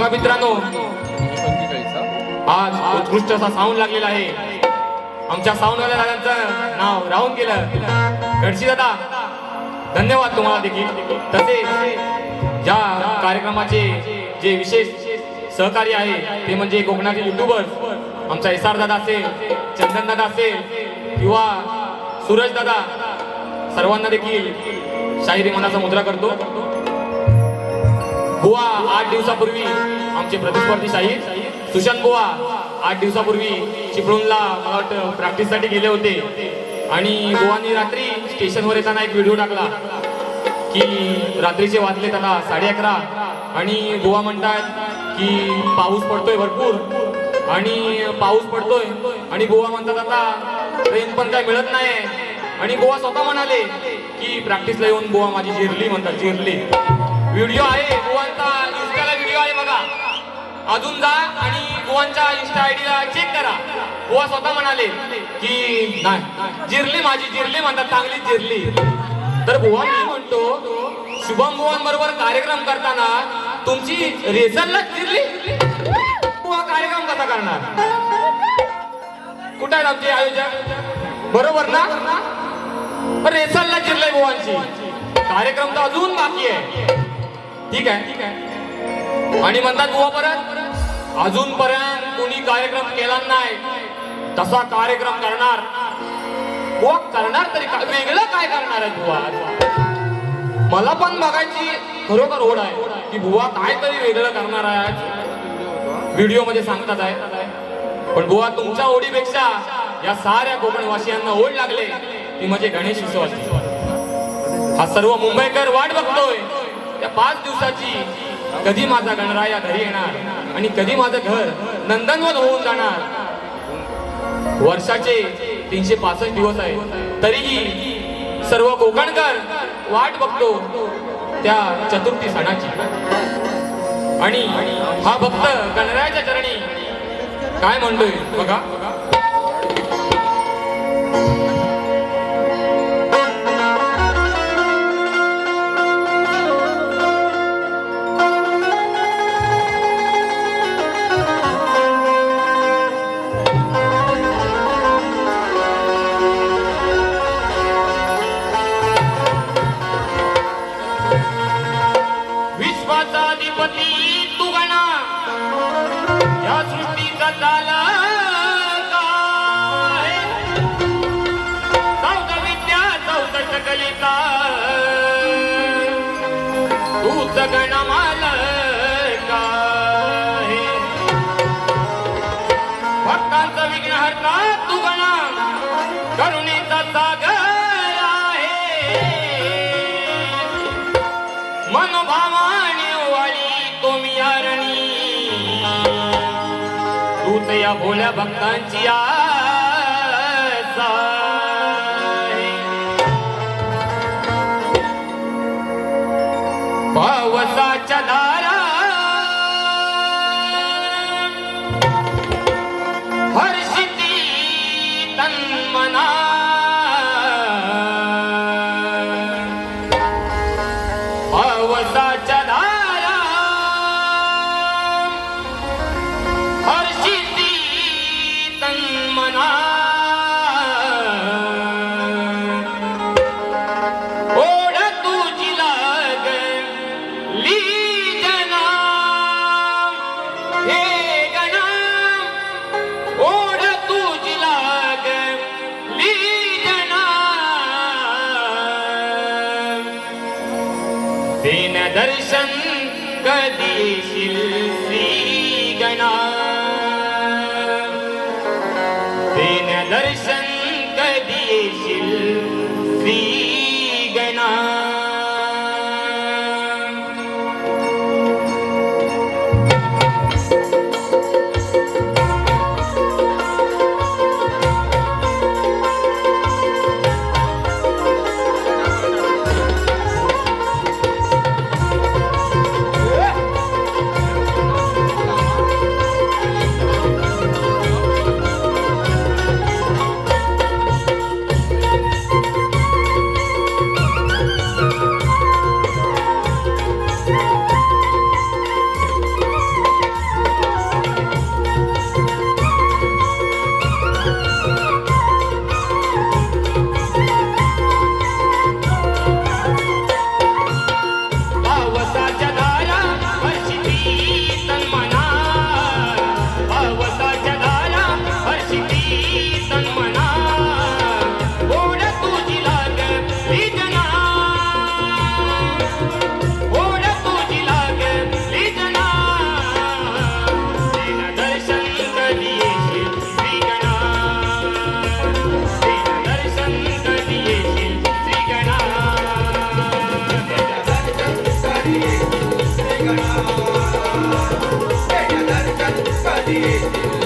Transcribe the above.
बघा मित्रांनो, आज उत्कृष्ट असा साऊंड लागलेला आहे. आमच्या साऊंडवाल्या दादांचं नाव राहून गेलं. गडशी दादा, धन्यवाद तुम्हाला देखील. तसेच ज्या कार्यक्रमाचे जे विशेष सहकारी आहे ते म्हणजे कोकणातील युट्यूबर आमचा एसआर दादा असेल, चंदन दादा असेल किंवा सूरज दादा, सर्वांना देखील शाहिरी मनाचा मुद्रा करतो. बुवा 8 दिवसापूर्वी आमचे प्रतिस्पर्धी शाहीर सुशांत बुवा 8 दिवसापूर्वी चिपळूणला मला वाटतं प्रॅक्टिससाठी गेले होते आणि बुवानी रात्री स्टेशनवर येताना एक व्हिडिओ टाकला की रात्रीचे वाजले त्याला 11:30 आणि बुवा म्हणतात की पाऊस पडतोय भरपूर आणि पाऊस पडतोय आणि बुवा म्हणतात आता ट्रेन पण काय मिळत नाही आणि बुवा स्वतः म्हणाले की प्रॅक्टिसला येऊन बुवा माझी जिरली म्हणतात, जिरली. व्हिडिओ आहे बुवांचा, इंस्टाला व्हिडिओ आहे बघा, अजून जा आणि बुवांच्या इंस्टा आयडीला चेक करा. बुवा स्वतः म्हणाले की नाही जिरली माझी, जिरली म्हणतात, चांगलीच जिरली. तर बुवा मी म्हणतो शुभम बुवांबरोबर कार्यक्रम करताना तुमची रेसलला जिरली, बुवा कार्यक्रम कसा करणार? कुठे आहेत आमचे आयोजक? बरोबर ना? रेसलला जिरलंय बुवांची, कार्यक्रम तर अजून बाकी आहे. ठीक आहे. आणि म्हणतात बुवा परत अजूनपर्यंत कोणी कार्यक्रम केला नाही तसा कार्यक्रम करणार. बुवा करणार तरी वेगळं काय करणार आहे बुवा? मला पण बघायची खरोखर ओढ आहे की बुवा काय तरी वेगळं करणार आहे, व्हिडिओ मध्ये सांगतात आहे. पण बुवा तुमच्या ओढीपेक्षा या साऱ्या कोकणवासियांना ओढ लागले ती म्हणजे गणेश उत्सवाची. हा सर्व मुंबईकर वाट बघतोय त्या 5 दिवसाची, कधी माझा गणराया घरी येणार आणि कधी माझं घर नंदनवन होऊन जाणार. वर्षाचे 365 दिवस आहे तरीही सर्व कोकणकर वाट बघतो त्या चतुर्थी सणाची. आणि हा भक्त गणरायाच्या चरणी काय म्हणतोय बघा. तू गणा या सृष्टीचा झाला काय, चौथ विद्या चौथ सकलिता तूच गण मालका, भक्तांचा विघ्न हरता तू गणा करुणेचा सागर आहे. मनोभावाने तूच या भोल्या भक्तांची आस आहे. पावसाच्या धारा हर्षिती तन्मना, पावसाच्या धारा हर्षिती तन्मना, ओढ तुझी लागली जना हे गणा, ओढ तुझी लागली जना, दिन दर्शन कधी श्री गणा, दिन दर्शन कधी येशील श्री गणा. येतील